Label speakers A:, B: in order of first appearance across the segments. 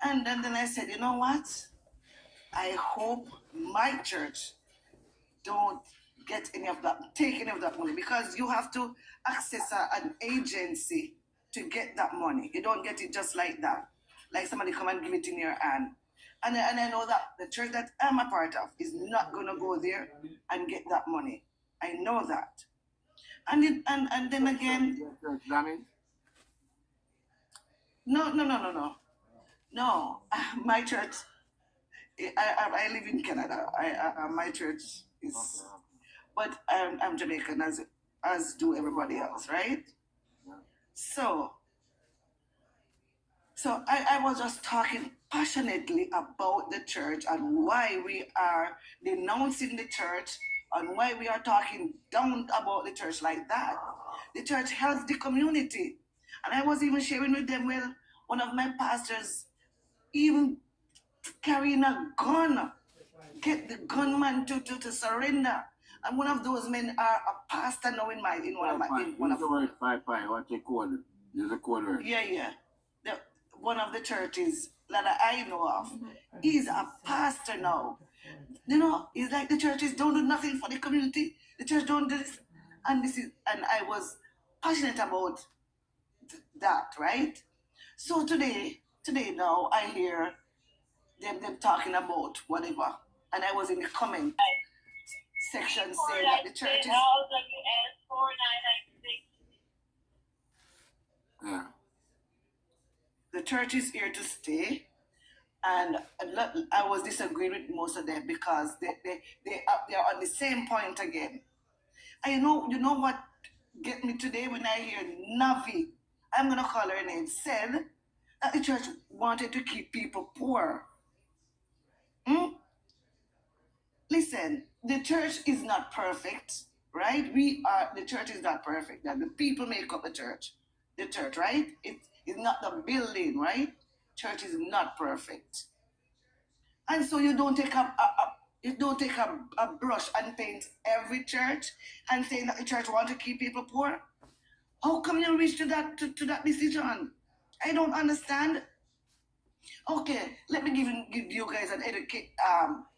A: And then I said, you know what? I hope my church don't take any of that money, because you have to access an agency to get that money. You don't get it just like that, like somebody come and give it in your hand. And I know that the church that I'm a part of is not going to go there and get that money. I know that. And then again, no. My church, I live in Canada. My church is, but I'm Jamaican, as do everybody else, right? So I was just talking passionately about the church and why we are denouncing the church and why we are talking down about the church like that. The church helps the community. And I was even sharing with them, well, one of my pastors even carrying a gun, get the gunman to surrender. And one of those men are a pastor now in one of
B: the word pi. What's the code? There's a code word.
A: Yeah. One of the churches that I know of, he's a pastor now. You know, it's like the churches don't do nothing for the community. The church don't do this, and I was passionate about that, right? So today now I hear them talking about whatever, and I was in the comment section saying that the church is.
B: Yeah.
A: The church is here to stay, and I was disagreeing with most of them because they are on the same point again. And you know what get me today when I hear Navi, I'm gonna call her name, said that the church wanted to keep people poor. Listen, the church is not perfect, right? The church is not perfect. That the people make up the church, right? It's not the building, right? Church is not perfect, and so you don't take a brush and paint every church and say that the church want to keep people poor. How come you reach to that decision? I don't understand. Okay, let me give you guys an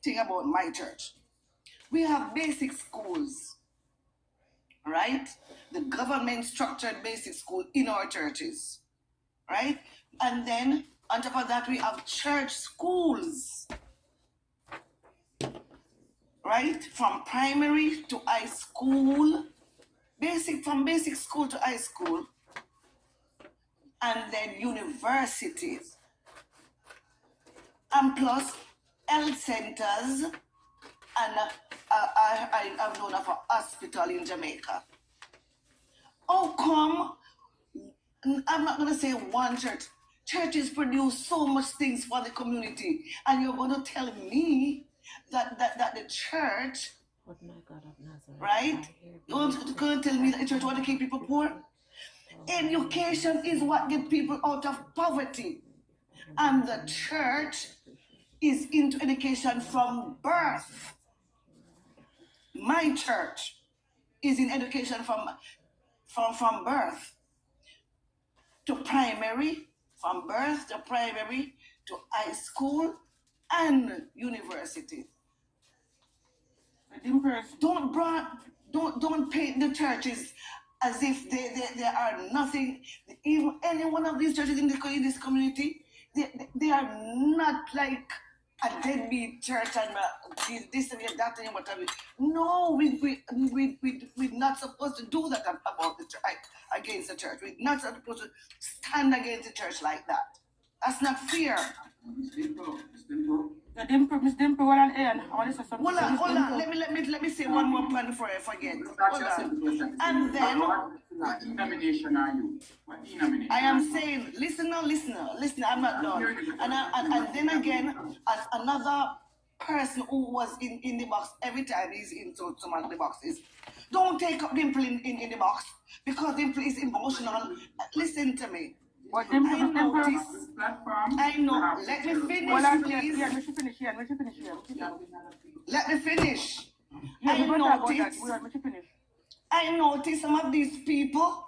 A: thing about my church. We have basic schools, right? The government structured basic school in our churches, right? And then on top of that, we have church schools, right? From primary to high school, from basic school to high school, and then universities, and plus health centers, and I've known of a hospital in Jamaica. How come, I'm not going to say one church, churches produce so much things for the community, and you're going to tell me that the church, right? You're going to tell me that the church want to keep people poor? Education is what gets people out of poverty, and the church is into education from birth. My church is in education from birth to primary, from birth to primary to high school and university. Don't paint the churches as if they are nothing. Even any one of these churches in this community, they are not like a deadbeat church and this and that and whatever. No, we're not supposed to do that about the church, against the church. We're not supposed to stand against the church like that. That's not fair.
C: Miss Dimple, well and Ian, I want to say something.
A: Hold on. Let me say one more point before I forget. Hold on. And then
B: What denomination are you?
A: I am saying, listen, I'm not done. And then again, as another person who was in the box every time he's into some of the boxes, don't take up Dimple in the box, because Dimple is emotional. Listen to me.
C: What Dimple?
A: I know. Let me finish, please. Let me finish. I notice some of these people,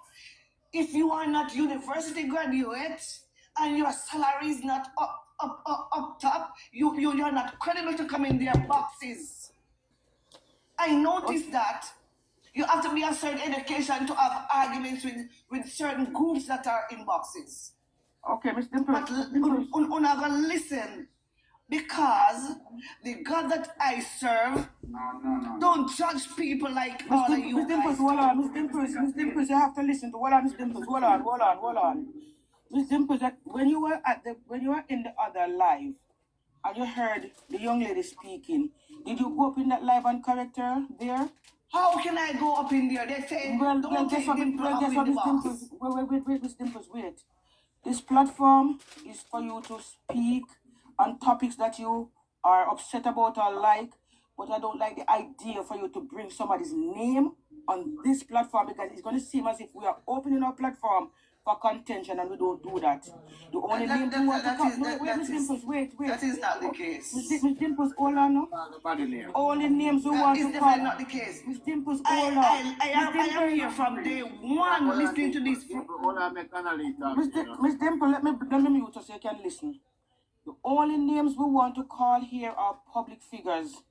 A: if you are not university graduates and your salary is not up up top, you're not credible to come in their boxes. I noticed that you have to be a certain education to have arguments with certain groups that are in boxes.
C: Okay, Miss Dimple.
A: But gonna listen, because the God that I serve
B: No.
A: don't judge people like all of you
C: Miss Dimples,
A: guys.
C: hold on. Miss Dimples, you have to listen to. Hold on, Miss Dimples. Hold on. Miss Dimples, when you were in the other live, and you heard the young lady speaking, did you go up in that live on character there?
A: How can I go up in there? They say don't take Dimple up in the box.
C: Wait, Miss Dimples, wait. This platform is for you to speak on topics that you are upset about or like, but I don't like the idea for you to bring somebody's name on this platform, because it's going to seem as if we are opening our platform for contention, and we don't do that. The only name you want to come. Wait, Miss Dimples, wait.
A: That is not the case.
C: Miss Dimples, hold on, no?
B: Nobody name.
C: Only names we want to
A: Is
C: call.
A: definitely not the case.
C: Miss Dimples, hold on.
A: I am here from day one listening to this.
B: All I make analysis.
C: Miss Dimple, let me mute you so you can listen. The only names we want to call here are public figures,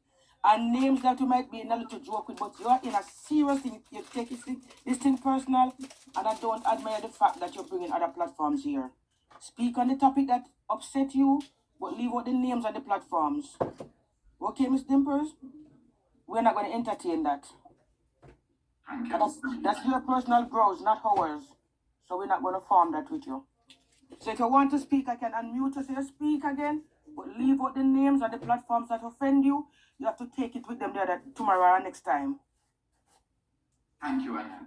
C: and names that you might be in a little joke with, but you are in a serious thing. You take this thing personal, and I don't admire the fact that you're bringing other platforms here. Speak on the topic that upset you, but leave out the names on the platforms. Okay, Miss Dimples? We're not going to entertain that. That's your personal growth, not ours. So we're not going to form that with you. So if you want to speak, I can unmute you so you speak again, but leave out the names and the platforms that offend you. You have to take it with them there tomorrow or next time.
B: Thank you, Anna.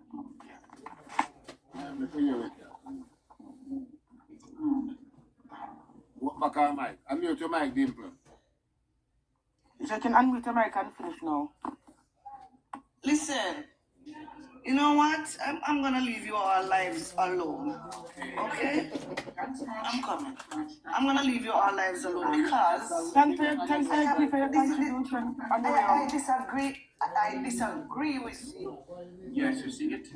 B: What back on mic? Unmute your mic, Dimple.
C: So you can unmute your mic and finish now.
A: Listen, you know what? I'm gonna leave you all lives alone. Okay? I'm coming. I'm gonna leave you all lives alone because
C: Thanks for your contribution.
A: I disagree with you.
B: Yes, you see it.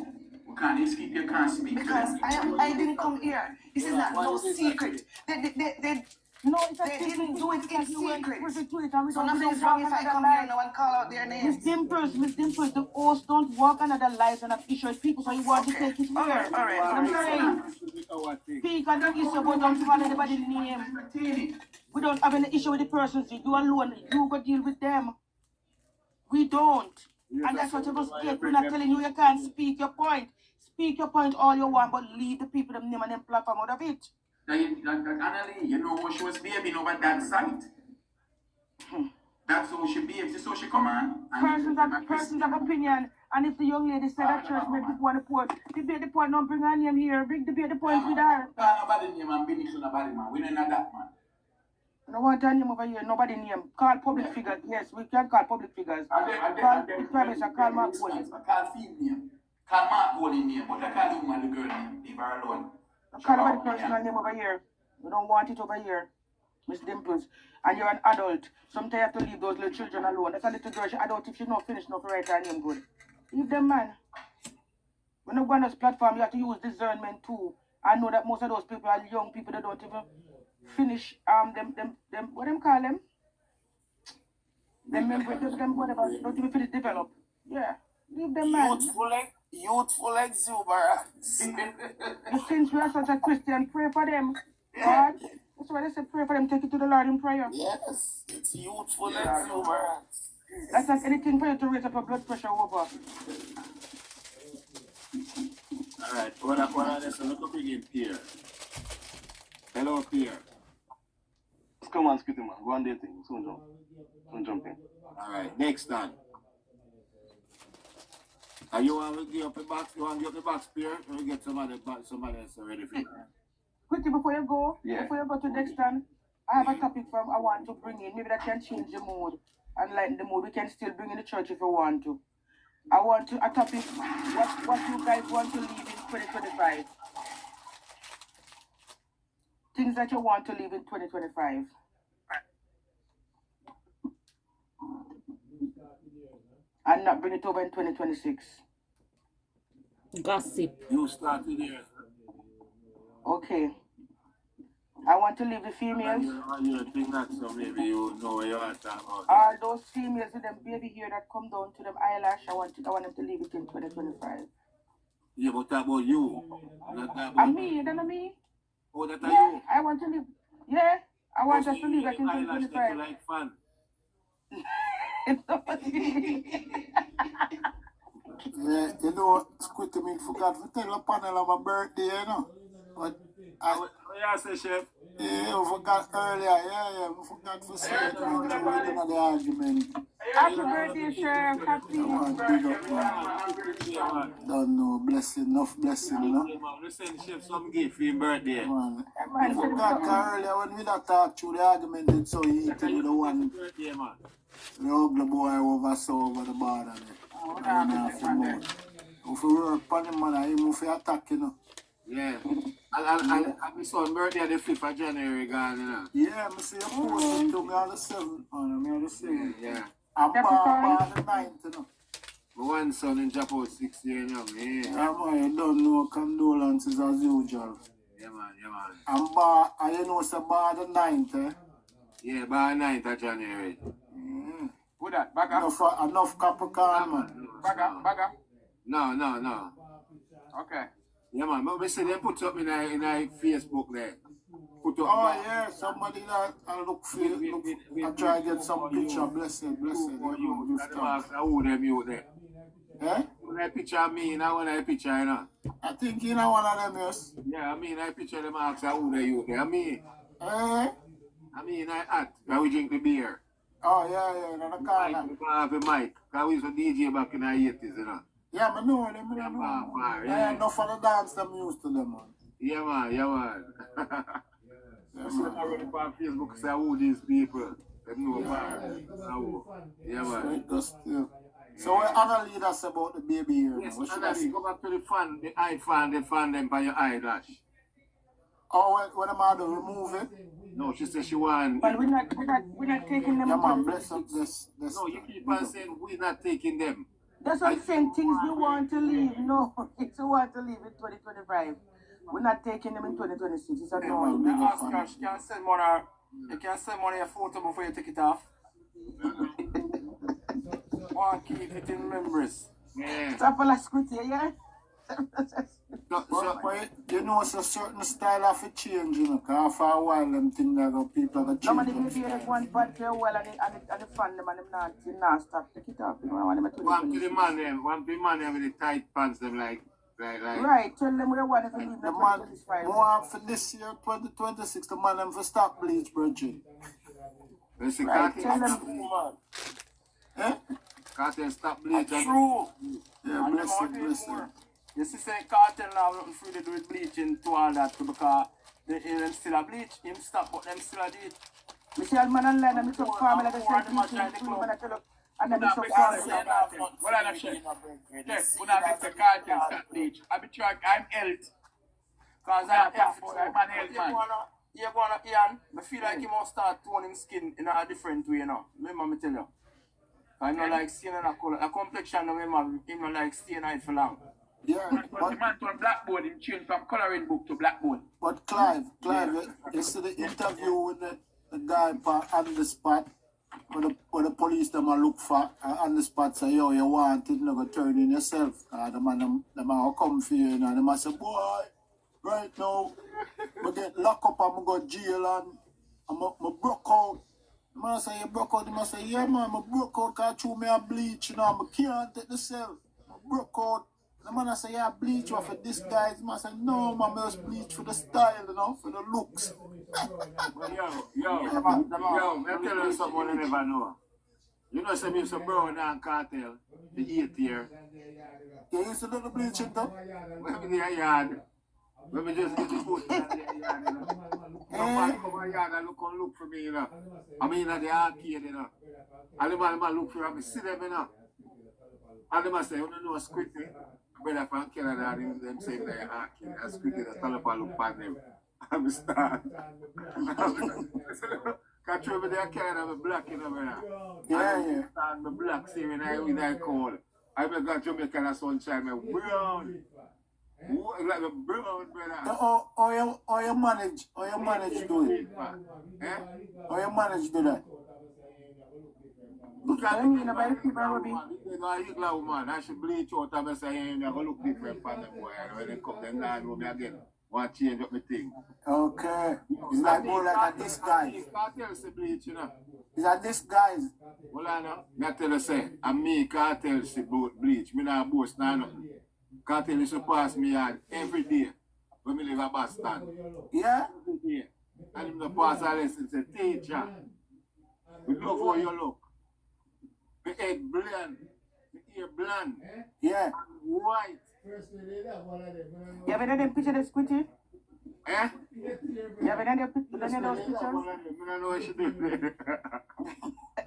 B: We can't escape, you can't speak.
A: Because I didn't come here. This is not no secret. They didn't do it in secret. So nothing's wrong if I come here now and call out their names.
C: Miss Dimples, the host don't walk another lives and issue with people, so you want to take it here.
A: All right.
C: I'm saying, speak on the issue, but don't call anybody's name. We don't have any issue with the persons. You alone, you go deal with them. We don't. And that's what you must get. We're not telling you you can't speak your point. Speak your point all you want, but leave the people them name and them platform out of it.
B: Annalie, you know she was behaving over that site. That's how she behaves. So she come on.
C: Persons of opinion. And if the young lady said that church make people want to point, debate the point, don't bring her name here. Debate the point with her.
B: Nobody name and finish nobody, man. We don't know that, man.
C: No want her name over here. Nobody name. Call public figures. Yes, we can call public figures. Call the Prime Minister, call Mark Golding.
B: Call Steve name. Call Mark Golding name. But I call him and the girl name. Leave her alone.
C: Call nobody personal name over here. We don't want it over here. Miss Dimples. And you're an adult. Sometimes you have to leave those little children alone. That's a little girl. She adult if she not finished enough to write her name good. Leave them, man. When you go on this platform, you have to use discernment too. I know that most of those people are young people that don't even finish them what them call them? Them whatever, don't even finish develop. Yeah. Leave them, man.
B: Youthful exuberance.
C: Since we are such a Christian, pray for them. God. That's why they say pray for them, take it to the Lord in prayer.
B: Yes, it's youthful exuberance.
C: That's not anything for you to raise up your blood pressure over.
B: Alright, what are this? Look up again, Pierre. Hello, Pierre.
D: Come on, Squitty man. Go on there thing. Soon jump in.
B: Alright, next time. Are you want to give up the box? You want to give up the box, Pierre? Or we get somebody else ready for you?
C: Quickly before you go,
D: Yeah.
C: before you go to next time, I have a topic I want to bring in. Maybe that can change the mood and lighten the mood. We can still bring in the church if you want to. I want a topic, what you guys want to leave in 2025. Things that you want to leave in 2025. And not bring it over in 2026.
E: Gossip.
B: You started here.
C: Okay. I want to leave the females.
B: You think that, so maybe you know what you are talking about.
C: All those females with them baby hair that come down to them eyelash, I want them to leave it in 2025.
B: Yeah, but that about you. Not that
C: And
B: about
C: me, you don't know me?
B: Oh, that are
C: Yeah,
B: you.
C: I want to leave. Yeah, I want
B: Also,
C: us to leave it in
B: eyelash that
C: 2025.
B: you like fun.
E: Yeah, you know, Squitty, me forgot to tell the panel of my birthday, you know. But
B: What you say, chef?
E: yeah, we forgot earlier, we forgot to celebrate you within the argument.
C: Happy birthday, Chef. Happy.
E: Come on, big up, man. Don't know, blessing, enough blessing, you know.
B: We send chef some gift for your birthday.
E: Man, we forgot earlier when we that talk through the argument, it's so heated with the one,
B: Birthday, man.
E: the ugly boy over the border there. If we work upon him, man, he move for attack, you know.
B: Yeah. And my son birthday the 5th of January gone, you know.
E: Yeah, I see you posting to me on the 7th, man. Me on the 7th.
B: Yeah.
E: I'm born the 9th, you know.
B: My one son in Japan 16 young, yeah.
E: Yeah, man, you don't know condolences as usual.
B: Yeah, man, yeah, man.
E: I'm born, and you know, it's born the 9th, eh?
B: Yeah, by 9th of January.
C: Who that? Baga?
E: Enough Capricorn, man.
C: Baga?
B: No.
C: Okay.
B: Yeah, man, but we say they put up in a Facebook there. Put up
E: Oh, yeah, somebody that I look for, I try to get some picture, blessed.
B: You who them you there.
E: Eh?
B: When I picture of me, I want a picture, you know.
E: I think you know one of them, yes.
B: Yeah, I mean, I picture them ask who they you there.
E: Eh?
B: I act, we drink the beer.
E: Oh, yeah, in the corner.
B: We have a mic, because we used to DJ back in the 80s, you know.
E: Yeah, I know them, Yeah, enough for the dance them used to them, man.
B: Yeah, man.
E: Yeah,
B: So I read on Facebook say who these people. Them know man. Yeah, man.
E: So what Anna lead us about the baby here?
B: Yes,
E: What should
B: and
E: I say?
B: go back to the fan, the eye fan, they fan them by your eyelash.
E: Oh, when am I to remove it?
B: No, she said she want.
C: But we're not taking them.
E: Yeah, man, bless up this.
B: No, you keep on saying we're not taking them.
C: That's what I'm saying. Things we want to leave. No, it's we want to leave in 2025. We're not taking them in 2026. It's a no.
E: Big up,
F: Oscar,
E: man.
F: you can send money. You can send money a photo before you take it off. Want to keep it in memories.
B: Yeah.
C: Stop for last Squitty, yeah?
E: But you know, it's a certain style of a change, you know, because for a while, them think that people are
C: Somebody
E: changing.
C: maybe like one bad for a while and the fan them and them not stop. Take it off. You know, I want them to
B: One to the man them with the tight pants them like.
C: Right, tell them we don't want to leave
E: The
C: them
E: man,
C: 2025.
E: more for this year, 2026, the man them for stop bleach, Bridget.
B: They say
C: Right,
B: can't
C: tell them.
E: Eh?
B: stop bleach.
F: True.
E: Yeah,
F: And
E: bless
F: them
E: it,
F: out
E: bless it.
F: more. You see, say cartel now nothing free to do with bleaching to all that because them still a bleach. Him stop, but them still a do it.
C: We see all man online and we talk family like I said, bleaching, and I tell you, and then we talk family.
F: What are the shit? Yes, when I make the cartel stop bleach, I be trying, I'm health. Because I'm an health man. You're gonna Ian, I feel like he must start toning skin in a different way, you know. Remember me tell you. I know like skin and a color. A complexion, remember, him not like staying out for long.
E: Yeah,
F: But the man turn blackboard, him change from coloring book to blackboard.
E: but Clive, you see the interview with the guy on the spot, where the police them a look for on the spot say, yo, you want it, you go turn in yourself. The man will come for you, you know, the man say, boy, right now, I get locked up and I go jail and I broke out. The man say, you broke out? The man say, yeah, man, I broke out because I threw me a bleach, you know, I can't take the cell. I broke out. The man say, yeah, bleach for this guy. The man say, no, man, I just bleach for the style, you know, for the looks.
B: Yo, let me tell you something you never know. You know, some used to brown and cartel, the 8th year.
E: You used to do the bleaching, though?
B: When we in the yard, when we just get the foot in the yard, you know. Some man come in the yard and look for me, you know. I mean, at the arcade, you know. And the man look for me, see them, you know. And the man say, you don't know Squitty. Brother from Canada, them say they're arcade. And Squitty, the stand up and look at them. I'm a star. Catch over there, Canada, I'm black, you know, brother.
E: Yeah.
B: I'm black, see, when I cold. I got Jamaican sunshine, I'm brown. Like a brown, brother.
E: How you manage do it?
B: Eh?
E: How you manage do that?
B: Look at
C: I mean, about people, Robbie.
B: man. I should bleach out and say, hey, I go look different from them boy. And when they come, them now know me again. Want to change up my thing.
E: Okay. It's like more like a disguise.
B: Cartels the bleach, you know.
E: It's a disguise.
B: Well, I know. I tell you, say, and me cartels the bleach. Me not boast now nothing. Cartel used to pass me out every day when me live at Boston.
E: Yeah?
B: Every day. And him the pass a lesson say, teacher, we love how you look. The head bland, the ear bland,
E: Yeah.
B: white.
C: You have any picture of Squitty?
B: Eh?
C: You have any of those pictures?
B: I don't know what she did.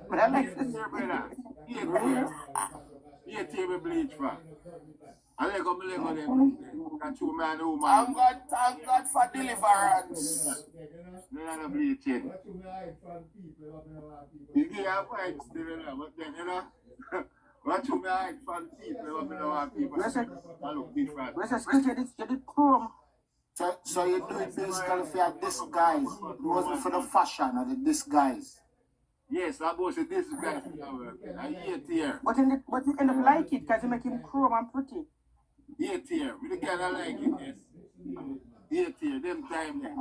C: But I like this.
B: Here, brother. Here, table bleach for. I let go them. Catch you, man, who man.
F: Thank God for deliverance.
B: They're not bleaching. You get a fight still, but then, you know. Watch you, man, from people, up in our people. I look different.
C: Where's the Squitty? You did chrome.
E: So you do it basically for your disguise. It wasn't for the fashion or the disguise.
B: Yes, I go to this guy. I hate here.
C: But you end up like it because you make him chrome and pretty.
B: Hate here. We kind of like it, yes. Hate here. Them time there.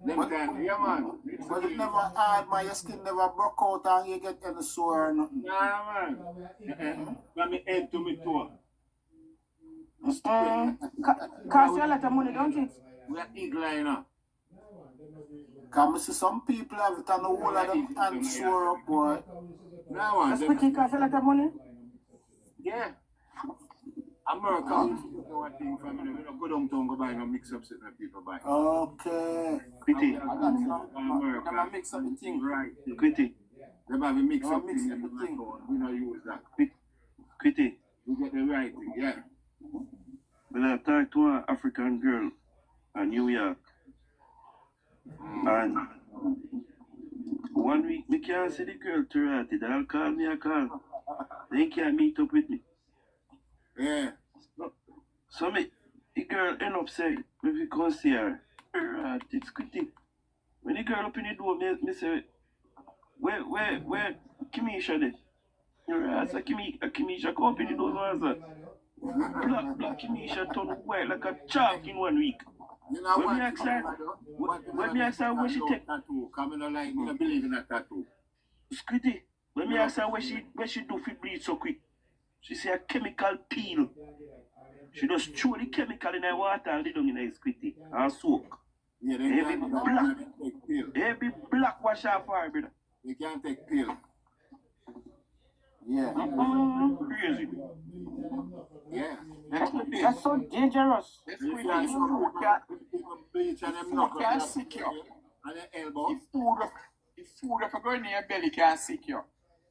B: Them time, yeah, man.
E: But it never hard, man. Your skin never broke out and you get any sore or nothing.
B: Nah, man. From my head to my toe.
C: Cost you a lot of money, don't it?
B: We are eagle, you know.
E: Come see some people have it on the whole of them and sore up, boy.
B: Now, man.
C: The Squitty cost a lot of money?
B: Yeah. America, one thing from me. We don't go downtown go buy no mix up certain people buy.
E: Okay.
D: Quitty.
B: America.
F: Them a mix up the thing.
B: Right.
D: Quitty.
B: They have a mix up
F: mix
B: thing.
F: up the thing.
B: We don't use that.
D: Quitty.
B: We get the right thing, yeah.
D: When I talked to an African girl in New York, and 1 week, me can't see the girl to right. They'll call me a call. They can't meet up with me.
B: Yeah.
D: So the girl end up saying, if you come see her, right, it's Quitty. When the girl up in the door, me say, where Kimisha there? You're right, so Kimisha come up in the door, and say, Black Kimisha turn white like a chalk in 1 week.
B: You know
D: When
B: what?
D: me ask her, when me ask her where she take
B: tattoo, come in like me, I believe in that tattoo.
D: Squitty, when me ask her where she do for bleach so quick, she say a chemical peel. She just throw the chemical in the water and lay down in the Squitty and soak.
B: Yeah, they
D: Every
B: can't
D: black,
B: take pill.
D: every black wash off her, brother.
B: They can't take pill.
E: Yeah.
D: Crazy.
B: Yeah.
C: That's so dangerous.
B: If you can't bleach and them knuckles
F: Can't sick you.
B: and the elbow.
F: If food up go in your belly can't sick you.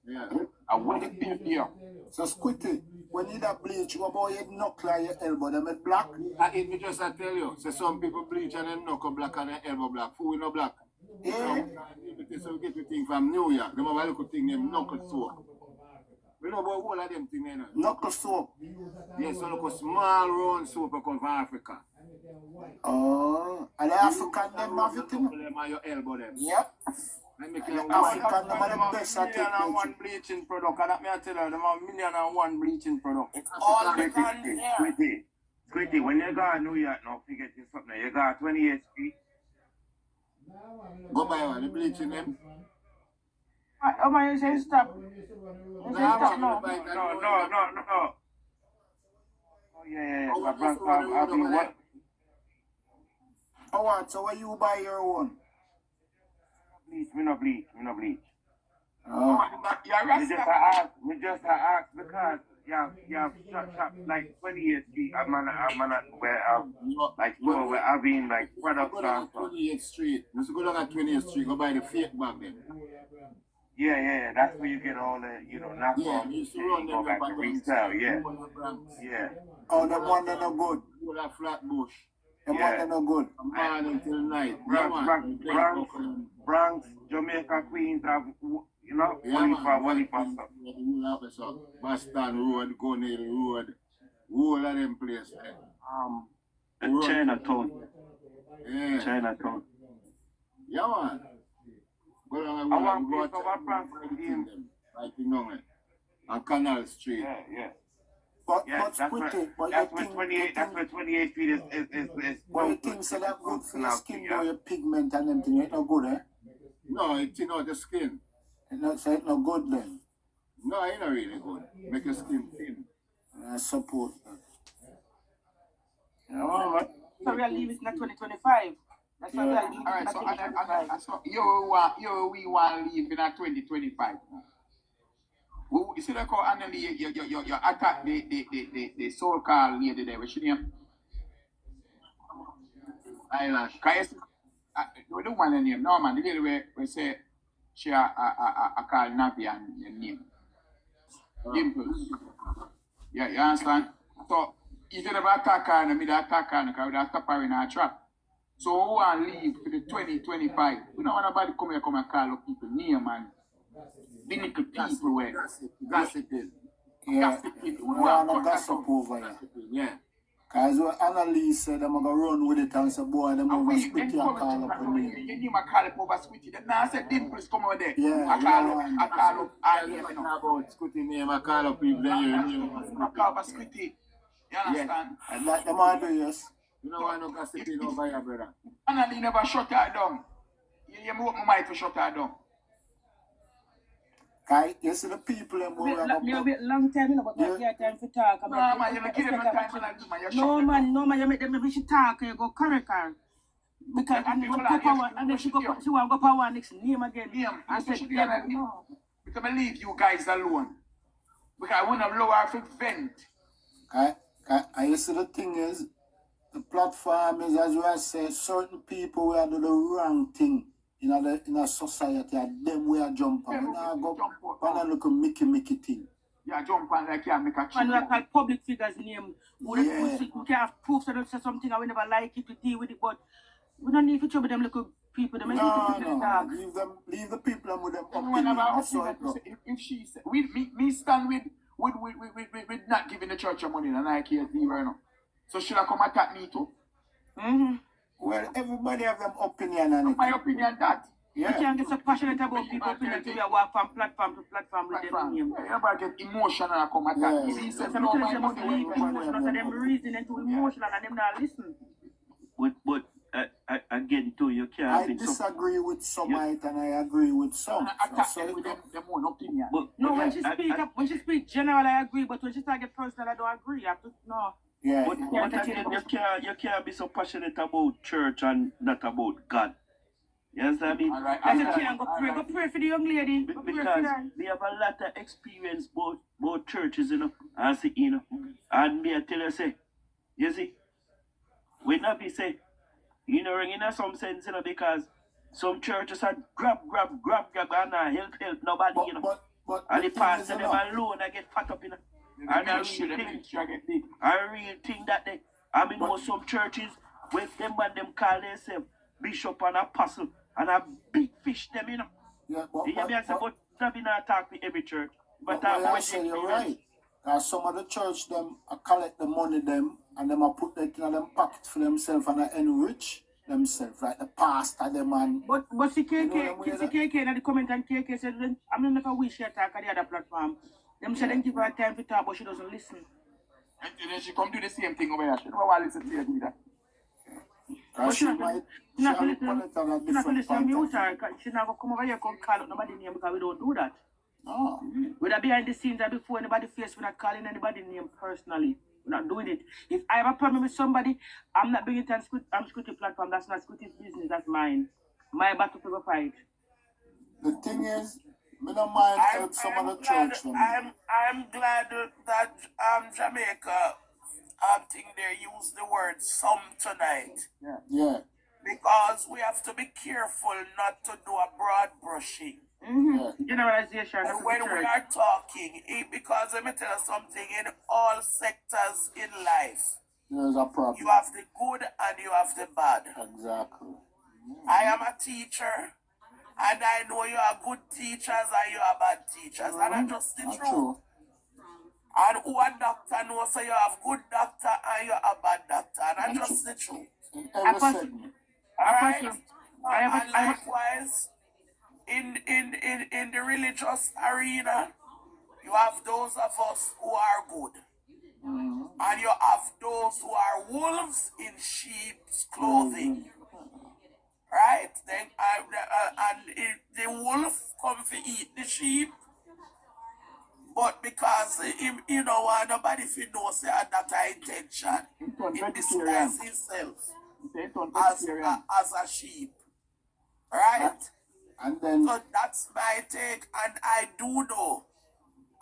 B: Yeah.
F: And when it pill here.
E: So Squitty, when you that bleach, what about your knuckle and your elbow? Them it black?
B: It me just I tell you, so some people bleach and them knuckle black and the elbow black. Food no black.
E: Yeah.
B: So we get the thing from New York. Them have a little thing named knuckle soap. We know about all of them things, you know.
E: Knuckle soap.
B: Yes, so look a small round soap that come from Africa.
E: Oh, and the African them have it, you know?
B: Them on your elbow them.
F: Yep.
B: And make
E: And
B: it
E: the African them are the best at
F: Million and one
E: it.
F: bleaching product. And that me I tell you, them have million and one bleaching product. It's all because here.
G: Squitty, when you go to New York now, forget you something. You go to 28th Street.
B: Go buy one, the bleaching them.
C: Oh my, you say stop. You say stop now.
G: No. Oh, yeah. I've been what?
E: Oh, what? So where you buy your own?
G: Me no bleach.
E: Oh.
G: Me just ask because you have shop like 28th Street. I'm on where like store where I've been like products
B: Go down
G: and
B: at
G: stuff.
B: 28th Street. Just go down at 28th Street, go buy the fake bag then.
G: Yeah. That's where you get all the knockoff.
B: Yeah, you used to run
G: Go
B: them
G: back to retail. Yeah.
E: Oh, the one that no good.
B: Go that flat bush.
E: The one that no good.
B: From morning till night. Yeah, man.
G: Bronx, Jamaica, Queens have
B: Yeah,
G: one for stuff.
B: Boston Road, Gonell Road, Whole of them place there.
D: Chinatown.
B: Yeah.
D: Chinatown.
B: Yeah, man. Go down
G: I
B: and
G: want
B: go
G: piece of a Francis game.
B: right in down there. On Canal Street.
G: Yeah, yeah.
E: But
G: Yeah,
E: but Squitty, but you
G: that's where
E: think
G: 28, that's where 28 feet is
E: but you think so that good for your skin though, your pigment and them thing ain't no good, eh?
B: No, it thin out the skin.
E: It not so it no good then.
B: No, it's not really good. Make your skin thin.
E: I support that.
C: Yeah, man. So we are leaving in 2025. That's why we are leaving
F: Alright,
C: in
F: so
C: 2025.
F: so we want to leave in 2025. You see like how Annalie, you attack the so-called lady there, what's your name?
B: Eyelash.
F: Cause we don't want her name. No man, the lady we say she call Navi and the name. Dimples. Yeah, you understand? So if you never attack her, and me attack her, because we stop her in our trap. So we want to leave for the 2025. We don't want nobody come here and call up people name and the little people where
B: Gossiping.
E: Yeah.
F: gossiping.
E: We want to gossip over here.
B: Yeah.
E: Cause what Annalise said, I'm gonna run with it and say, boy, them
F: And
E: over
F: we
E: Squitty and call up the name.
F: you name a call up over Squitty. Then now I said Dimples come over there.
E: Yeah,
F: I call up
B: I
F: you know.
B: about Squitty name, I call up people there.
F: I call up Squitty. You understand?
E: And like them all do, yes.
B: You know why no gossiping over here, brother?
F: And never shut her down. You open my mic to shut her down.
E: Cause you see the people them who are
C: Me wait long time, you know, but I get time to talk.
F: No, man, you make give them no time for that, man. You shut
C: No,
F: them
C: man,
F: down.
C: no, man, you make them if she talk, you go correct her. Because
F: Yeah,
C: and
F: people
C: then
F: are
C: go power,
F: asking
C: and then she go,
F: questions.
C: she want to go power next name again.
F: Name.
C: I
F: You
C: said,
F: should be
C: yeah,
F: honest.
C: no.
F: Because I leave you guys alone. Because I want to lower for vent.
E: I you see the thing is, the platform is, as well say, certain people will do the wrong thing in a society, and them we are jump on. We now go on and look a Mickey thing.
F: Yeah, jump on like you make a
C: And we
F: cheap
C: call public figures name. We can't have proof that they say something and we never like it, we deal with it, but we don't need to trouble them little people. Them
E: No, leave the people and with them
F: Everyone have
E: opinion.
F: our
E: That's how
F: opinion
E: it go.
F: to say, if she say, me stand with not giving the church your money and I can't leave her now. So should I come attack me too?
C: Mm-hmm.
E: Well, everybody have them opinion on it.
F: My opinion that.
C: We
E: Yeah.
C: can't get so passionate about people opinion to walk from platform to platform with them name.
F: Everybody get emotional and come attack me.
E: Yeah.
F: He said,
C: So
F: no,
C: I'm
F: my
C: telling them,
F: money.
C: leave emotional, so them reason too emotional and them not listen.
D: But again, too, you
E: I
D: can't be so.
E: disagree with some and I agree with some.
F: Attack
E: So
F: them
E: it
F: with
E: go.
F: them own opinion.
D: But,
C: No, when she speak general, I agree, but when she start get personal, I don't agree. I have to no.
E: Yeah.
D: But again, you can't be so passionate about church and not about God. You understand me?
F: All right,
C: I said,
F: all right,
C: go pray for the young lady. Go pray for
D: Because
C: her.
D: we have a lot of experience both churches, you know, and see, you know. And me I tell you, say, you see, we not be say, you know, in some sense, you know, because some churches are grab, and help nobody, you know.
E: But
D: And the
E: thing is,
D: pastor
E: you
D: them
E: know,
D: alone, I get fat up, you know.
F: And
D: And I
F: should
D: really
F: have
D: think,
F: get big.
D: I really think that they, I mean, know some churches, with them and them call themselves bishop and apostle, and a big fish them, you know.
E: yeah,
D: You hear me? I say, but not be not talk with every church. But
E: what I
D: with
E: say, you're
D: experience.
E: right. Some of the church them collect the money them and them put that in them pocket for themselves and enrich themselves, like the pastor them and
C: But CKK,
E: You know them way that-
C: CKK in the comment and KK said, I'm not never wish she attack on the other platform. Them said they give her time to talk, but she doesn't listen.
F: And then she come do the same thing over here. She don't want to listen to you do that.
E: she might
C: She not
E: she
C: listen.
E: put it on a
C: She not
E: different
C: listen to
E: point
C: mute
E: of view.
C: her. She not gonna come over here come call out nobody name because we don't do that.
E: No.
C: Whether behind the scenes or before anybody face, we're not calling anybody name personally. We're not doing it. If I have a problem with somebody, I'm not bringing it on Squitty platform. That's not Squitty's business. That's mine. My battle to go fight.
E: The thing is, we don't mind help some of the church them.
H: I'm glad that Jamaica think they use the word some tonight
E: Yeah.
H: because we have to be careful not to do a broad brushing.
E: Yeah.
C: Generalization.
H: And
C: That's the
H: when we
C: church.
H: are talking, because let me tell you something, in all sectors in life,
E: There's a
H: you
E: problem.
H: have the good and you have the bad.
E: Exactly.
H: I am a teacher, and I know you are good teachers and you are bad teachers, and that's just the truth.
E: True.
H: And who a doctor knows so you have good doctor and you have bad doctor. And that's just the truth.
E: In every
C: Apostle,
E: segment.
H: Alright?
C: Apostle,
H: And likewise, in the religious arena, you have those of us who are good. And you have those who are wolves in sheep's clothing. Right? Then, the wolf come to eat the sheep. But because him, want nobody fi know say that intention, he disguise himself as a sheep. Right?
E: And then
H: So that's my take, and I do know.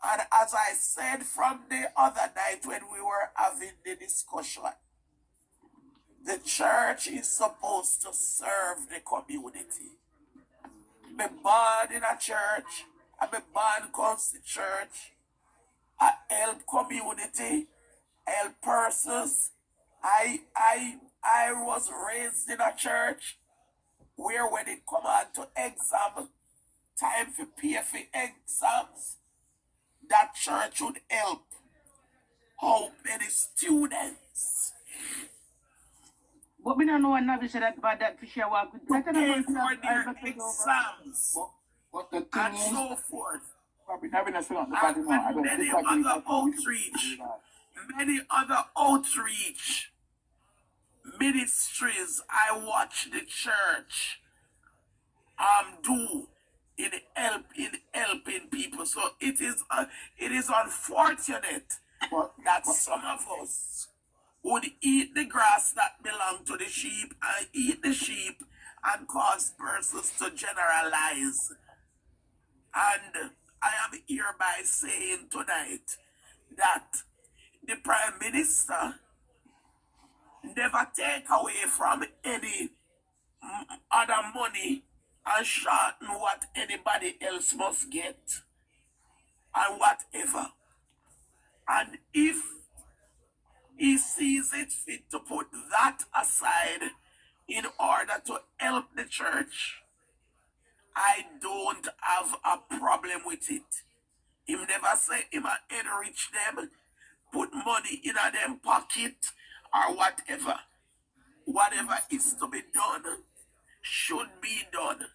H: And as I said from the other night when we were having the discussion, the church is supposed to serve the community. Me born in a church, and me born comes to church. I help community, help persons. I was raised in a church where when it come on to exam, time for pay for exams, that church would help how many students
C: but me don't know what Navi said that bad that fish walk with.
H: to
C: Let them
H: pay
C: know
H: for their
C: I'll bet you over.
H: exams
E: what the thing
H: and
E: is,
H: so forth.
F: Probably having a salon.
H: And many other outreach ministries I watch the church do in helping people. So it is unfortunate that some of us would eat the grass that belong to the sheep and eat the sheep and cause persons to generalize. And I am hereby saying tonight that the Prime Minister never take away from any other money and shorten what anybody else must get and whatever. And if he sees it fit to put that aside in order to help the church, I don't have a problem with it. Him never say him enrich them, put money in a them pocket or whatever. Whatever is to be done should be done.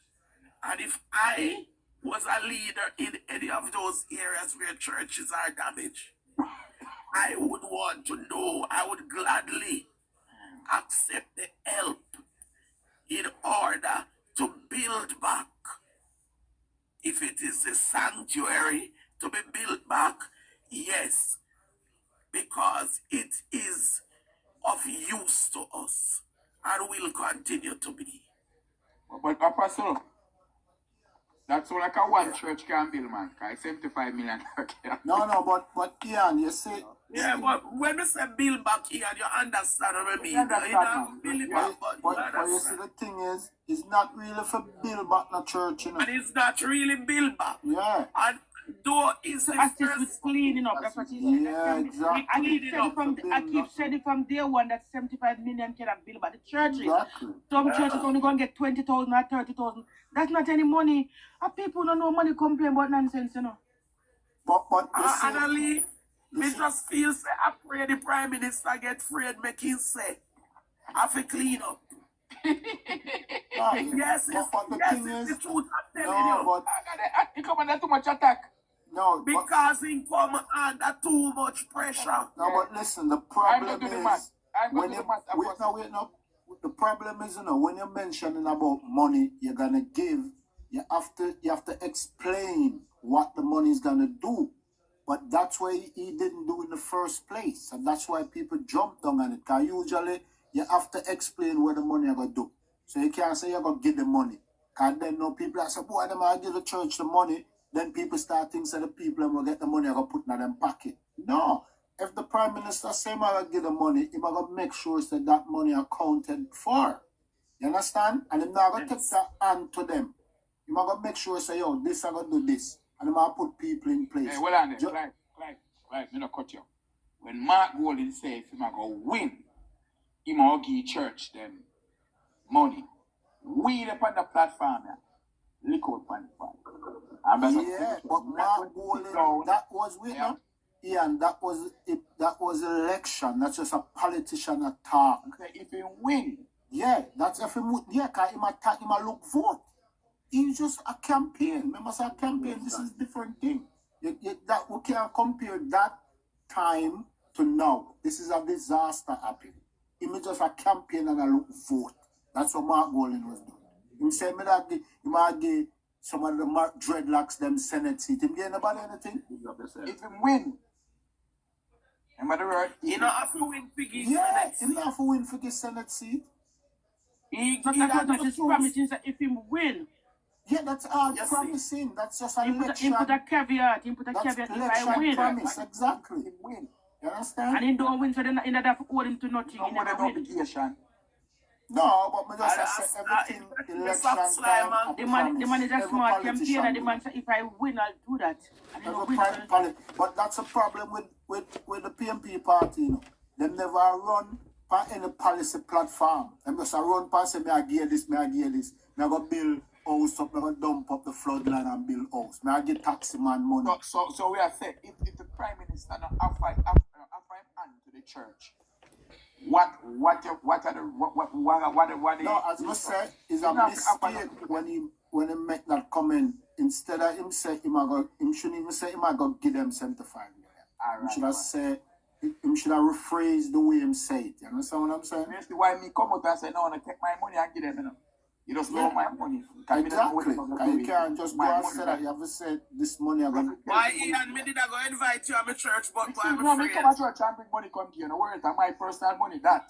H: And if I was a leader in any of those areas where churches are damaged, I would want to know, I would gladly accept the help in order to build back. If it is the sanctuary to be built back, yes, because it is of use to us and will continue to be.
F: But Apostle, that's all like a one church can build, man. 75 million.
E: no, but Ian, you see,
H: Yeah, but when we say build back here, you understand what I mean. Build it back, but you
E: but you see,
H: understand.
E: the thing is, it's not really for build back the church, you know.
H: And it's not really build back.
E: Yeah.
H: And though it's the
C: Assist with
H: first
C: cleaning up. That's what he said.
E: Yeah, exactly.
C: I keep saying it from day one that 75 million cannot build, but the churches,
E: Exactly.
C: some churches only gonna get 20,000 or 30,000. That's not any money. And people don't know money complain about nonsense, you know.
E: But you see,
H: Annalie, me just feel say I pray the Prime Minister get afraid make him say I have to clean up. Yes,
E: but the
H: yes,
E: thing
H: it's
E: is,
H: the truth I'm telling
E: no,
H: you.
E: but
F: He come under too much attack.
E: no,
H: Because he come under too much pressure.
E: but listen, the problem is when you wait now. The problem is, you know, when you're mentioning about money, you're gonna give. You have to explain what the money is gonna do. But that's why he didn't do in the first place, and that's why people jump down on it. Because usually you have to explain what the money are gonna do. So you can't say you're gonna give the money. Because then no people are saying, boy, them are give the church the money. Then people start thinking that the people are gonna get the money are gonna put in their pocket. No. If the Prime Minister say I'm gonna give the money, he's gonna make sure that money are accounted for. You understand? And he's not gonna take that hand to them. He's gonna make sure say, yo, this I'm gonna do this. And I'm gonna put people in place.
F: Hey, well on it. Right, me not cut you. When Mark Golden say if he's gonna win, he gonna give church them money. We up on the platform now. Lick out on the platform.
E: Yeah, but Mark Golden, that was with him. Ian, that was election. That's just a politician attack.
F: If he win,
E: Yeah, that's if him. Yeah, cause him attack, him a look vote. It's just a campaign. Remember, say a campaign. This is different thing. That we can't compare that time to now. This is a disaster happening. It was just a campaign and a look vote. That's what Mark Golding was doing. He said me that he might give some of the Mark dreadlocks them Senate seat. Him get nobody anything.
F: if he win, am I the word?
H: You know, have to win biggie.
E: Yeah, him not have to win for the Senate seat.
C: But that's what his promise is that if him win,
E: Yeah, that's all
H: Yes,
E: promising. That's just an
C: he put
E: election.
C: a caveat. He put a
E: That's
C: caveat if
E: election
C: I win.
E: promise, exactly.
F: If he win,
E: You understand?
C: And he don't win, so then he have to hold him to nothing.
F: no
C: He
F: more
C: never
F: than
C: win.
F: obligation.
E: No, but me just
H: I-
E: say
H: I-
E: everything
H: I-
E: election
H: I-
E: time.
H: I-
E: a
C: The man
E: promise.
C: is a
E: Every
C: smart
E: politician
C: campaigner. The
E: do
C: man
E: it.
C: say, if I win, I'll do that. And he
E: Every
C: don't win.
E: but that's a problem with the PMP party, you know. They never run on any policy platform. They just run past say, me I give this, me I give this. Me I go build house up, me I go dump up the flood line and build house. Me I give taxi man money.
F: So we are saying, if the prime minister not offer him hand to the church, what
E: No, as I say, it's a mistake when he make that comment. Instead of him say him shouldn't even say him I go give them 75 million. Him should have said him should have rephrased the way him say it. You understand what I'm saying?
F: That's why me come out and say, no, I want to take my money and give them, you know. You just know my money. Can me not know what
E: Exactly.
F: I'm gonna
E: And
F: do
E: you
F: with
E: can't just go
F: my
E: and
F: money,
E: say
F: right?
E: that you have to say this money I'm gonna
H: Why, Ian, me did I go invite you at my church, but
F: See,
H: I'm
F: no, me
H: afraid.
F: come to church and bring money come to you. No worry, it's my personal money, that.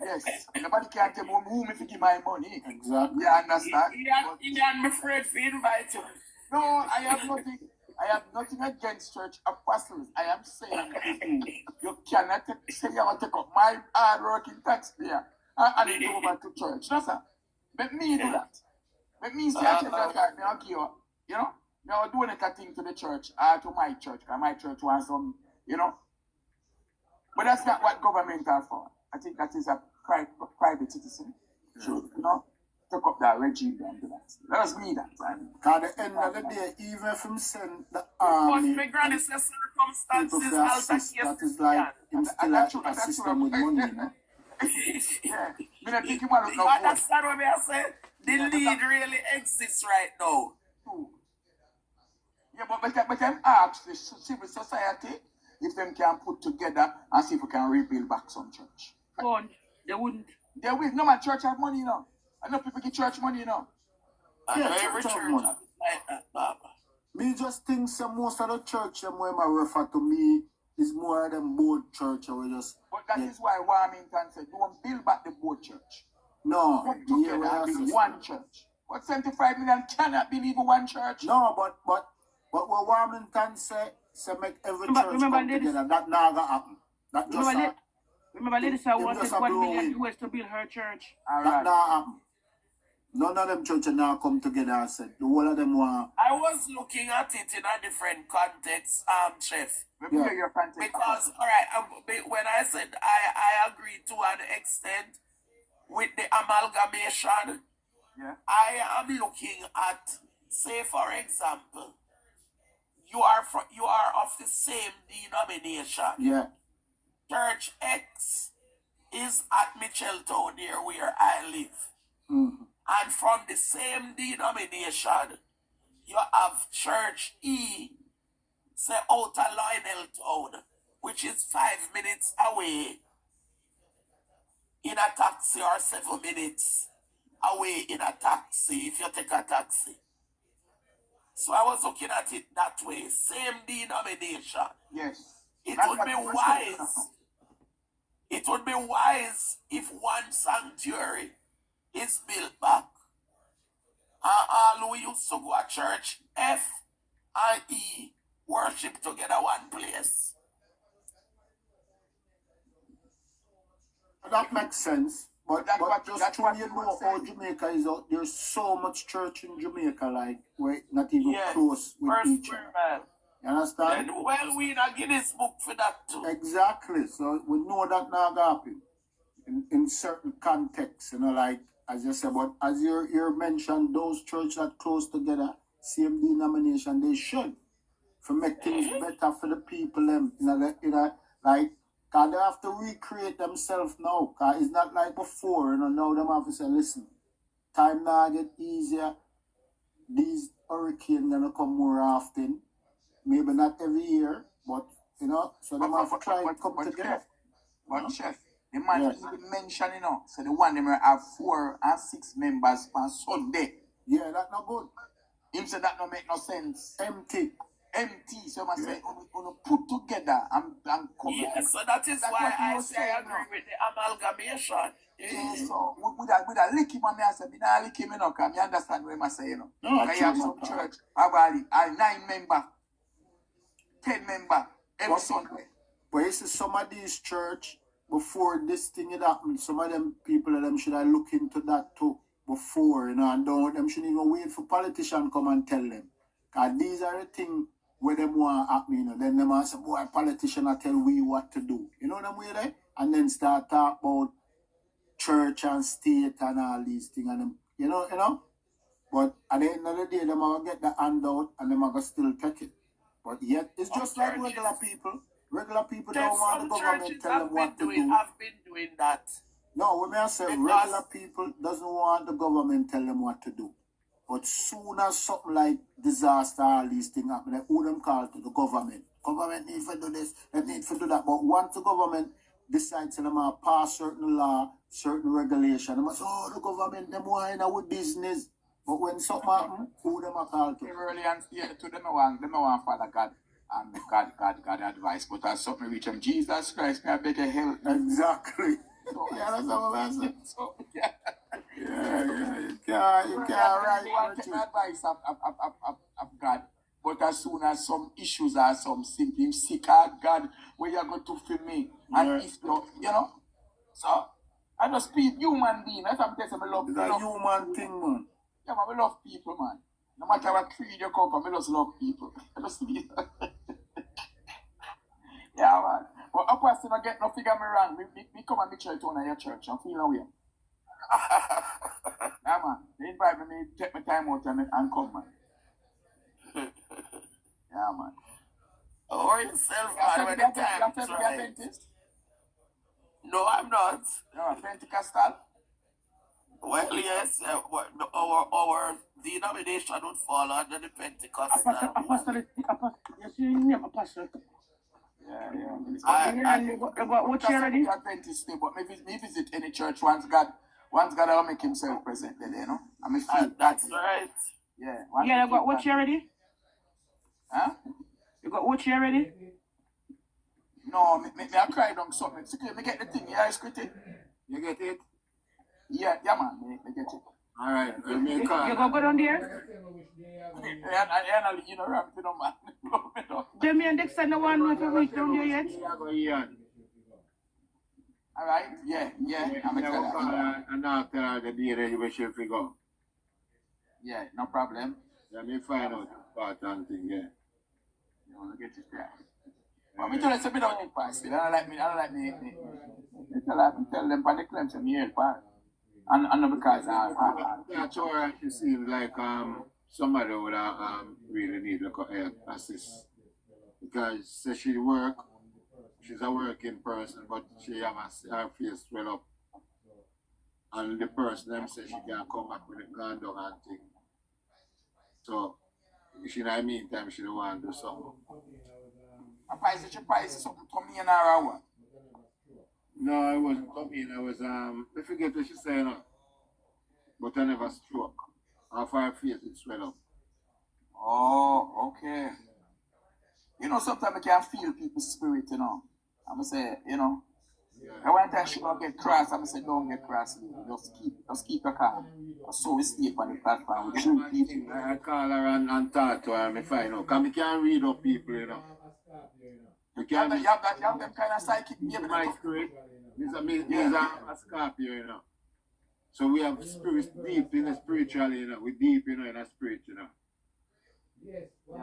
F: Yes. Nobody can tell me who me to give my money.
E: Exactly.
F: You understand?
H: Ian, I'm afraid to invite you.
F: No, I have nothing against church apostles. I am saying to you cannot say you want to take up my hard working taxpayer and it over to church. No, sir. Let me do that. Let me say I take that time, me I'll give you know? Me I'll do a thing to the church, to my church, because my church wants some, you know? But that's not what government are for. I think that is a private citizen should, you know, take up that regime and do that. Let us be that.
E: At the end of the day, even if him send the
H: But
E: army
H: my granny says
E: people
H: circumstances
E: for
H: alter
E: assist,
H: case.
E: that is like him still assist them with money, you know?
F: Yeah. Me not think you want to
H: You
F: know vote.
H: understand what I say? The lead really exists right now.
F: Yeah, but them ask the civil society if them can put together and see if we can rebuild back some church.
C: Don't. They wouldn't.
F: They will. No man, church have money, you know. I know people get church money, you know.
H: I
E: Yeah,
H: know every
E: church have
H: church
E: money.
H: have it like that, Baba.
E: Me just think some most of the church them when I refer to me is more than board church or we just
F: But that is why Warmington said, don't build back the board church.
E: no,
F: Put
E: yeah,
F: together
E: we
F: and
E: have
F: build
E: to-
F: one church. But 75 million cannot build even one church.
E: No, but what Warmington say make every church
C: Remember
E: come
C: ladies-
E: together. That never happen. That just
C: Remember, ladies, I
E: Him
C: wanted
E: just a
C: 1
E: blow
C: million
E: away.
C: US to build her church.
F: All
E: that
F: right.
E: now happen. None of them churches now come together and said the whole of them want.
H: I was looking at it in a different context, Chef.
F: Let me
E: Yeah.
F: hear your context.
H: Because, all right, when I said I agree to an extent with the amalgamation,
F: Yeah.
H: I am looking at, say, for example, you are of the same denomination.
E: Yeah.
H: Church X is at Mitchelltown, near where I live.
E: Mm-hmm.
H: And from the same denomination, you have Church E, say out of Lionel Town, which is 5 minutes away in a taxi, or 7 minutes away in a taxi if you take a taxi. So I was looking at it that way, same denomination.
F: Yes.
H: It
F: That's
H: would
F: what
H: be
F: we're
H: wise.
F: saying.
H: It would be wise if one sanctuary is built back. And all who used to go to church F and E worship together one place.
E: That makes sense. But
F: That's what-
E: just
F: that's
E: so
F: what
E: you
F: you
E: know
F: were
E: how
F: saying.
E: Jamaica is out, there's so much church in Jamaica, like we're not even
H: Yes.
E: close with
H: First
E: each
H: square
E: other.
H: mile.
E: You understand?
H: And well, we in a Guinness book for that too.
E: Exactly. So we know that now happen in certain contexts, you know, like as you said, but as you mentioned, those churches that close together, same denomination, they should to make things better for the people them. Like, cause they have to recreate themselves now. Cause it's not like before, now them have to say, listen, time now get easier. These hurricanes gonna come more often. Maybe not every year, but so them have to try and come together.
F: Chef, the man even mentioned, so the one them have 4 and 6 members on Sunday.
E: Yeah, that's not good.
F: Him said that don't make no sense.
E: Empty.
F: So I say, put together and come.
H: Yes, so that is why I say I agree with the amalgamation.
F: Yeah, so with a lick him, I say, I lick him, because I understand what I say,
E: No,
F: I have some church, I have 9 member, 10 member every Sunday.
E: But you see, some of these church, before this thing had happened, some of them people them should have looked into that too before, and them shouldn't even wait for politicians come and tell them. Because these are the things where them want to happen, Then them want to say, boy, politicians tell we what to do. You know them way there? And then start talk about church and state and all these things, and them, you know. But at the end of the day, them are get the handout and them are still take it. But yet, it's just like regular people. Regular people don't want the government tell them what to do.
H: Have been doing that.
E: No, when I say regular people doesn't want the government tell them what to do. But soon as something like disaster, all these things happen, they who them call to the government. Government need to do this, they need to do that. But once the government decides to them pass certain law, certain regulation, they must, the government, them want in our business. But when something happens, who them are called to?
F: Early and to them, I want Father God and God advice. But as something reach them, Jesus Christ, may I beg your help.
E: Exactly.
F: So,
E: That's what I'm saying.
F: So,
E: You can't write.
F: You want to take advice of God. But as soon as some issues are some simply sick, God, where you going to feel me? And if not, So, I just be human being. That's what I'm telling you. I love
E: It's a human thing, man.
F: Yeah, man, we love people, man. No matter what creed you come from, we just love people. Yeah, man. But up I still get no figure me wrong. Me come and meet you at your church. I'm feeling away. Yeah, man. They invite me, take my time out and come, man. Yeah, man.
H: Or yourself, man, when the time is right.
F: Adventist?
H: No, I'm not.
F: Yeah, Pentecostal?
H: Well, yes, our denomination would fall under the Pentecostal.
C: Apostolic, you see your name, Apostle.
F: Yeah.
C: What you already?
F: Adventist thing, but me visit any church once God will make himself present there, And me feel
H: that's right.
F: Yeah.
C: Yeah, you got what you already?
F: Huh?
C: You got what you already?
F: No, me I cry down something. Me get the thing, Squitty.
B: You get it?
F: Yeah, man, me get it.
B: All right,
C: You go down there?
F: Yeah, ramping on, man.
C: Jamie and Dexter, no one know if you reach down there yet?
F: All right, yeah. I'm excited.
B: And after the day that you wish you go.
F: Yeah, no problem.
B: Let me find out important thing, yeah.
F: You want to get it there. But me tell you, me don't need pass. I don't like me. Tell them, but they claim to me help, and because
B: that's why she seems like somebody would really need to help assist. Because she's a working person, but she has her face swell up. And the person them say she can come back with a gun down and thing. So she in the meantime she don't want to do something.
F: She price something come in an hour.
B: No, I wasn't coming. I was I forget what she said now. But I never stroke. Half her face it swell up.
F: Oh, okay. Sometimes I can feel people's spirit, I'm going to say, I want to she don't get cross, I'm going to say, don't get cross. Just keep your calm. So we sleep on the platform.
B: I call her and talk to her and I find out. Because I can't read up people, You
F: have them kind of psychic.
B: My spirit is a Scorpio, So we have spirits deep in the spiritual, We deep, in the spirit,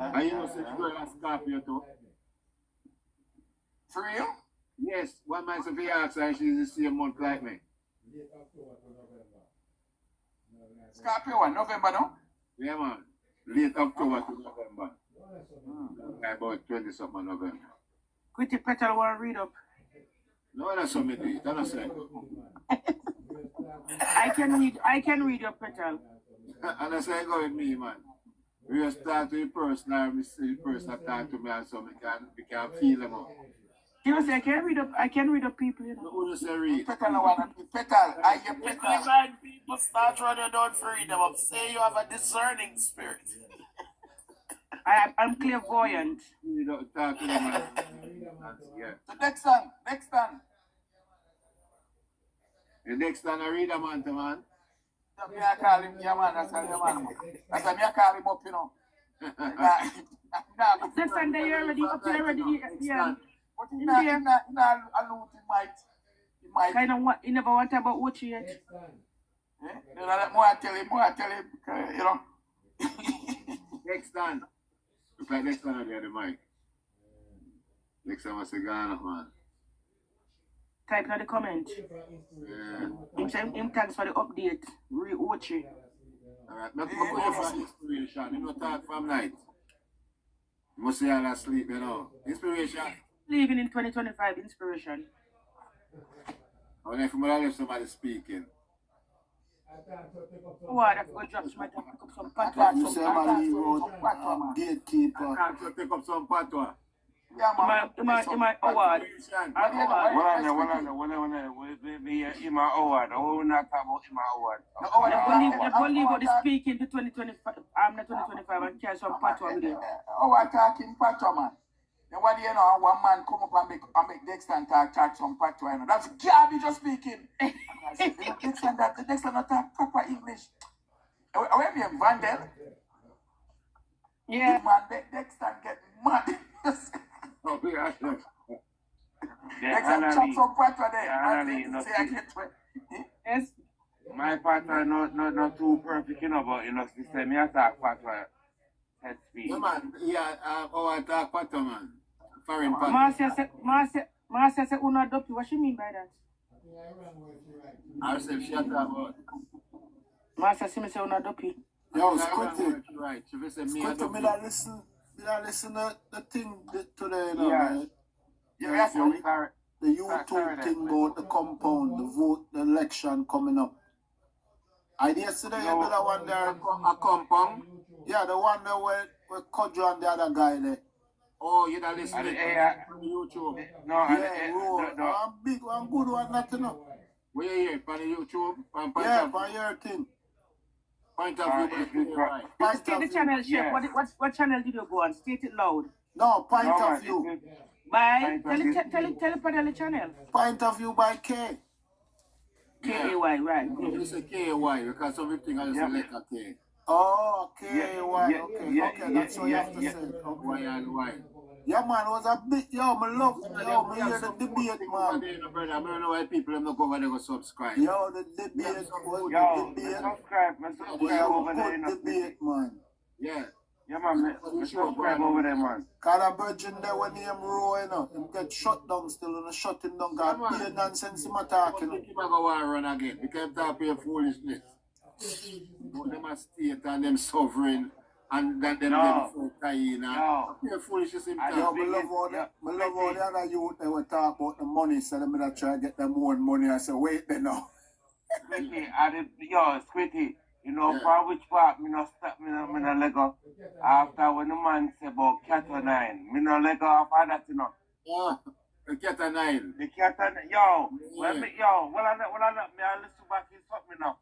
B: And since you're a Scorpio too.
F: For real?
B: Yes, one man if he asks her, she's the same month like me.
F: Scorpio, November, no?
B: Yeah, man. Late October to November. About 20 something November.
C: Quitty Petal want to read up.
B: No, that's what me do it. That's what
C: I can read your Petal.
B: and that's how I go with me, man. We just talk to the person, or we see the person talk to me, and so we can feel them out.
C: Seriously, I can read up people, you know.
B: Who just say read?
F: Petal, I want to be petal. I get
H: When
F: petal.
H: divine people start running down for them up, say you have a discerning spirit.
C: I'm clairvoyant.
B: We don't talk to them, man. Yeah.
F: The next one.
B: The next time I read a man to man.
F: Me I call him, yeah man, that's how the man. That's how me I call him up, you know.
C: Next time they already up there already, yeah.
F: But he not allude, he might.
C: Kind of what, he never want about what you yet.
F: You know, that more I tell him, you know.
B: Next time. Look like next time I get the mic. Next time I say Ghana, man.
C: Type in the comment.
B: Yeah.
C: Him thanks for the update. Re-watch it.
B: Alright, I'm going for inspiration. You know, talk from night. You must say all asleep, you know. Inspiration.
C: Living in 2025, inspiration.
B: I wonder if I'm going to let somebody speaking.
C: Oh, I have to go drop my pick up some patois.
E: You say man, he wrote gatekeeper.
B: I can't take up some patois.
F: Yeah, man.
C: In my award.
B: Inspiration.
G: My award. Oh, not about my award.
C: You believe what the speaking to 2025. I'm not 2025 and carry some patois with it.
F: Oh, I talking patois, man. Then what do you know? One man come up and make Dexter and talk some patois. You know? That's garbage just speaking. Dexter not talk proper English. Where me Vandel?
C: Yeah.
F: Man, Dexter get mad.
B: Oh, yeah.
F: Dexter chop some patois there. Say I get
C: Yes.
G: My partner not too perfect, you know, but you know, sister, me I talk patois. Head speed.
B: Yeah, man. Yeah, I talk patois, man. Foreign patois.
C: Marcia said, "Una dopey." What she mean by that?
B: I said, shut up.
C: Marcia said, "Say una dopey."
E: Yo, Squitty.
B: Right. She said,
E: Squitty, me that listen to the thing today, you know,
G: Yeah.
E: man.
F: Yeah, sorry.
E: The YouTube thing about the compound, the vote, the election coming up. I did yesterday, you know the one there.
B: A compound?
E: Yeah, the one there where Kodjo and the other guy there.
B: Oh, you're not listening to YouTube.
E: I'm big one, good one, nothing up.
B: Where you here? On YouTube?
E: Yeah, by your thing.
B: Point of view, right.
C: State the channel, Chef.
E: Yeah.
C: What channel did you go on? State it loud.
E: No, point of view.
C: By tell it on the channel.
E: Point of view by K.
C: K-A-Y, right.
B: You say K-A-Y because some people I just select a K.
E: Oh, K-A-Y, okay, that's what you have to say.
B: Y and Y.
E: Yeah, man, it was a bit, me hear the debate, man.
B: I don't know why people don't go over there go subscribe.
E: Yo, the debate was the debate.
G: subscribe over there.
E: Good debate, man.
B: Yeah.
G: Yeah, man, subscribe over there, man.
E: Cause a virgin there when him row, you know, him get shut down still and shut him down. Cause be nonsense him talking.
B: Him go want to run again. Because talk pure foolishness. But them a state and them sovereign and then them for Taina. Pure foolishness him
E: Yo,
B: talk.
E: me love all the other youth they will talk about the money, so them gonna try to get them own money. I say, wait there now.
G: Squitty, you know, for which part me no stop, me no let go. After when the man say about cat or nine, me no let go after that, you know.
B: Oh, the cat and nine.
G: The cat and well I listen back to something now.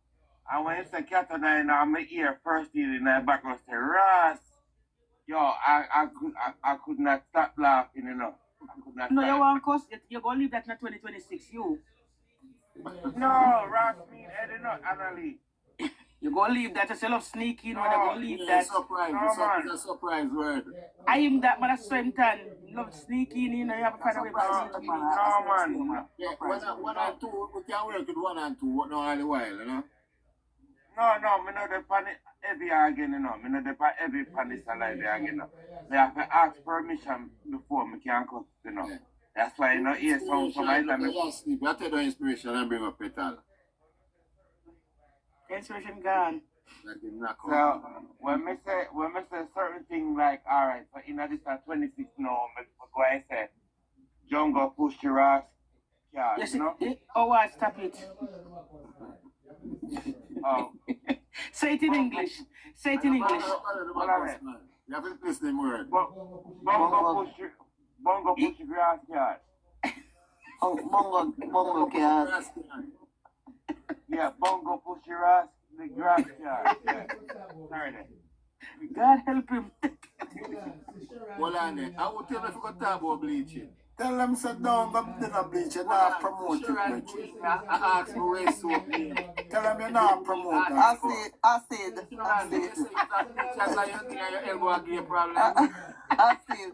G: And when you say cat and nine, I'm ear first in the background say Ross. I could not stop laughing, you know. I could not
C: No,
G: stop.
C: you want cost. You're gonna leave that in 2026. You.
G: No, Ross mean Eddie not Annalie.
C: You're gonna leave that. You love sneaking. When you're gonna leave that.
B: Surprise. It's a surprise word.
C: I am that man. That's same time. Love sneaking. You know, you have to find a way back.
G: No, man.
B: Yeah, one and two, we can work with 1 and 2, not all the while, you know.
G: No, me know the pan every again, you know. Me know the pan every pan is alive again, you know. Me have to ask permission before me can cut, you know.
B: Yeah.
G: That's why, you know, here some item.
B: I take the inspiration and bring up Petal.
C: Inspiration gone.
B: Like him knock
G: So
B: out.
G: when me say certain thing like alright, so in this 26 now, me go and say Jungle push your ass card,
C: Yes,
G: you know?
C: oh what? Stop it.
G: Oh,
C: Say it in English. Say it in English.
B: You have to listen them word.
G: Bongo push your grass card.
A: Oh, Mongo card.
G: Yeah, Bongo push your ass the grass card. Yeah. Sorry then.
C: God help him.
B: Hold on there. I will tell you if you got talk about bleaching.
E: Tell them sit down, but they're not bleaching, not promote it. Rich.
B: I asked for waste soap name.
E: Tell them you're not promote that.
A: Acid.
B: Just like you think your elbow will give you a problem.
A: Acid.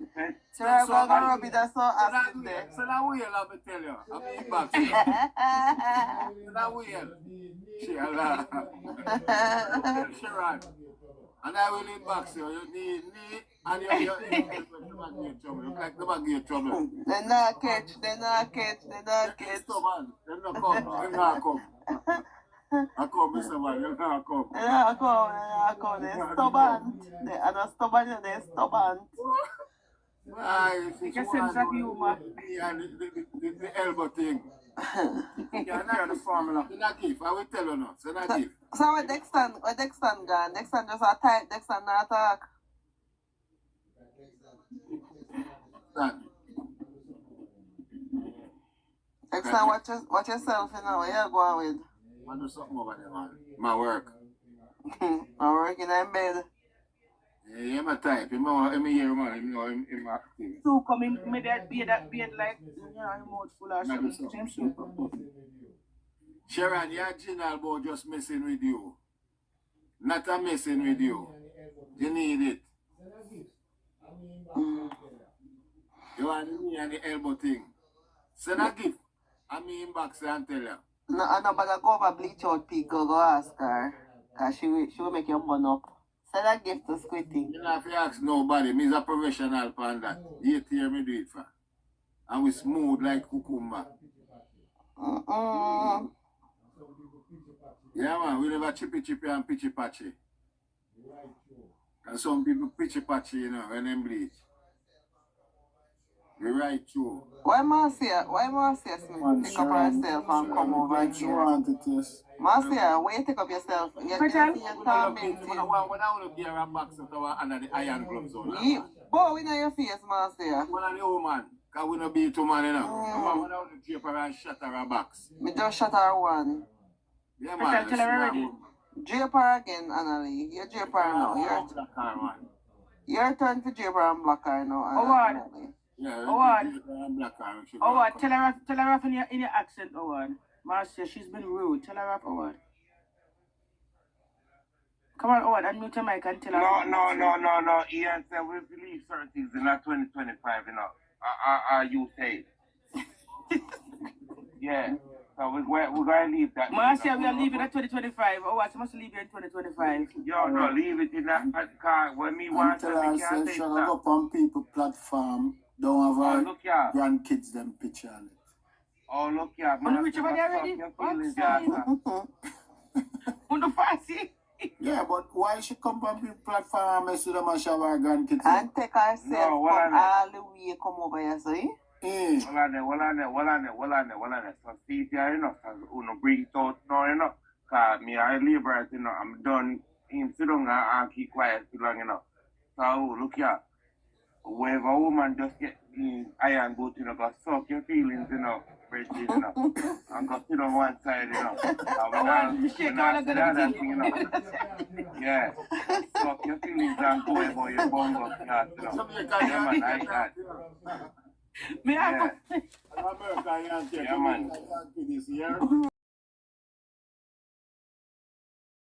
A: So I'm gonna rub it, that's all acid there.
B: So now we'll let me tell you. I'm in back. So now we'll. Sheila. Sharon. And I will in box you. You need and you're in trouble. You like the bag in trouble.
A: They not catch.
B: Stubborn. They not come. They not come. I come, Mr. Man. You not come.
A: They not come. They're stubborn. They're not stubborn, they're stubborn.
B: Why?
C: You can sense that humor.
B: And the elbow thing.
C: You can hear the formula.
B: It's not gift. I will tell you now. It's not gift.
A: So where Dexter gone? Dexter just a type, Dexter not talk.
B: Stand.
A: Dexter, watch yourself, you know, where you going with?
B: I do something over there, man. My work.
A: I'm working in bed.
B: Yeah, my type. I'm here, man. I'm active.
C: So coming, made that beard like, you know, your mouth full of something. Same super.
B: Sharon, your general boy just messing with you. Not a messing with you. You need it. You want the knee and the elbow thing. Send a gift. I mean box and tell you.
A: No, I know, but I go over bleach out pig, go ask her. Because she will make you burn up. Send a gift to Squitty.
B: You don't have to ask nobody. Me's a professional pan that. You hear me do it for. And we smooth like cucumber. Yeah, man, we never chippy and pitchy patchy. And some people pitchy patchy, you know, when they bleach. We right through.
A: Why Marcia Smith pick up herself and come over
E: She
A: here?
E: wanted this.
A: Marcia, where you take up yourself? You can see your tormenting.
B: When I want to gear a box under the iron gloves on.
A: Boy, we know your face, Marcia.
B: One of the old man, because we don't be too man, you know. I want to drape her and shatter her box.
A: Me just shut her one.
B: Yeah, man.
C: Tell her already.
A: Drape her again, Annalie. You drape her now. Your turn to drape her and block her now.
C: Oh, what?
B: Yeah,
C: Howard.
B: black her.
C: Howard, tell her off in your accent, Howard. Marcia, she's been rude. Tell her off, Howard. Come on, Howard, unmute your mic and tell her.
G: No. Ian said we believe certain things in that 2025, you know. You say. Yeah. So we're going to leave that.
C: Marcia, we are leaving at 2025. Howard, she must leave here in 2025.
G: Yo, no, leave it in that car. When me want to
E: Tell her,
G: can't
E: say,
G: say
E: shut
G: that.
E: up on people platform. Don't have our
G: Look here.
E: grandkids them picture on it.
G: Oh, look here.
C: On the rich over there already? On the fancy?
E: Yeah, but why she come on people platform and mess with them and show our grandkids?
A: And take herself
G: No,
A: from
G: what
A: all the way come over here, see?
G: Well on there. So see there, you know, so uno bring it out now, you know. Cause me I labor, you know, I'm done. Him sit down and keep quiet too long, you know. So look here. Wherever a woman just get in iron boot, you know, go suck your feelings, you know, Bridget, you know, and go sit on one side, you know. And when I see the other thing, you know. Yeah. Suck your feelings and go about your bongo, you know. Yeah, man, like that.
C: Me,
G: Yeah.
B: America,
G: Yeah, man.
B: this year.